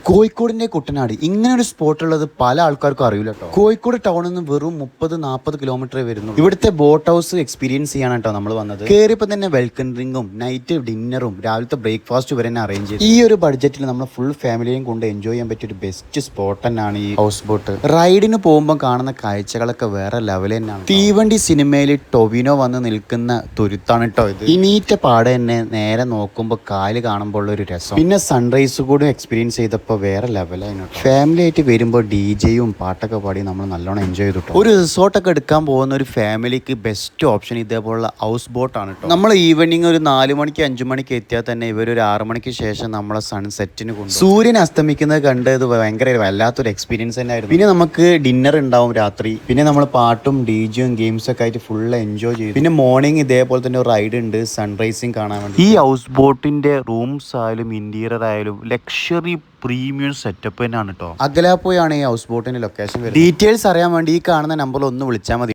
കോഴിക്കോടിന്റെ കുട്ടനാട് ഇങ്ങനെ ഒരു സ്പോട്ട് ഉള്ളത് പല ആൾക്കാർക്കും അറിയില്ല കേട്ടോ. കോഴിക്കോട് ടൗണിൽ നിന്ന് വെറും 30-40 കിലോമീറ്റർ വരുന്നു. ഇവിടുത്തെ ബോട്ട് ഹൗസ് എക്സ്പീരിയൻസ് ചെയ്യാനാണ് കേട്ടോ നമ്മൾ വന്നത്. കയറിയപ്പോൾ തന്നെ വെൽക്കം ഡ്രിങ്കും നൈറ്റ് ഡിന്നറും രാവിലത്തെ ബ്രേക്ക്ഫാസ്റ്റ് വരെ തന്നെ അറേഞ്ച് ചെയ്തു. ഈ ഒരു ബഡ്ജറ്റിൽ നമ്മൾ ഫുൾ ഫാമിലിയും കൊണ്ട് എൻജോയ് ചെയ്യാൻ പറ്റിയ ഒരു ബെസ്റ്റ് സ്പോട്ട് തന്നെയാണ് ഈ ഹൗസ് ബോട്ട്. റൈഡിന് പോകുമ്പോൾ കാണുന്ന കാഴ്ചകളൊക്കെ വേറെ ലെവൽ തന്നെയാണ്. തീവണ്ടി സിനിമയിൽ ടൊവിനോ വന്ന് നിൽക്കുന്ന തുരുത്താണ് കേട്ടോ ഇത്. ഈ നീറ്റ പാട് തന്നെ നേരെ നോക്കുമ്പോൾ കാല് കാണുമ്പോൾ ഉള്ള ഒരു രസം. പിന്നെ സൺറൈസ് കൂടി എക്സ്പീരിയൻസ് ചെയ്തപ്പോൾ വേറെ ലെവലായിരുന്നു. ഫാമിലി ആയിട്ട് വരുമ്പോൾ DJയും പാട്ടൊക്കെ പാടി നമ്മൾ നല്ലോണം എൻജോയ് ചെയ്തിട്ടു. ഒരു റിസോർട്ടൊക്കെ എടുക്കാൻ പോകുന്ന ഒരു ഫാമിലിക്ക് ബെസ്റ്റ് ഓപ്ഷൻ ഇതേപോലുള്ള ഹൗസ് ബോട്ടാണ് കേട്ടോ. നമ്മൾ ഈവനിങ് ഒരു 4 മണിക്ക് 5 മണിക്ക് എത്തിയാൽ തന്നെ ഇവർ ഒരു 6 മണിക്ക് ശേഷം നമ്മളെ സൺസെറ്റിന് കൊണ്ട് സൂര്യൻ അസ്തമിക്കുന്നത് കണ്ടത് ഭയങ്കര വല്ലാത്തൊരു എക്സ്പീരിയൻസ് തന്നെ ആയിരുന്നു. പിന്നെ നമുക്ക് ഡിന്നർ ഉണ്ടാവും രാത്രി. പിന്നെ നമ്മൾ പാട്ടും DJയും ഗെയിംസ് ഒക്കെ ആയിട്ട് ഫുൾ എൻജോയ് ചെയ്തു. പിന്നെ മോർണിംഗ് ഇതേപോലെ തന്നെ ഒരു റൈഡ് ഉണ്ട് സൺറൈസിങ് കാണാൻ വേണ്ടി. ഈ ഹൗസ് ബോട്ടിന്റെ റൂംസ് ആയാലും ഇന്റീരിയർ ആയാലും ലക്ഷറി പ്രീമിയം സെറ്റപ്പ് തന്നെയാണ് കേട്ടോ. അഗലാപ്പുഴയാണ് ഈ ഹൗസ് ബോട്ടിന്റെ ലൊക്കേഷൻ വരുന്നത്. ഡീറ്റെയിൽസ് അറിയാൻ വേണ്ടി ഈ കാണുന്ന നമ്പറിൽ ഒന്ന് വിളിച്ചാൽ മതി.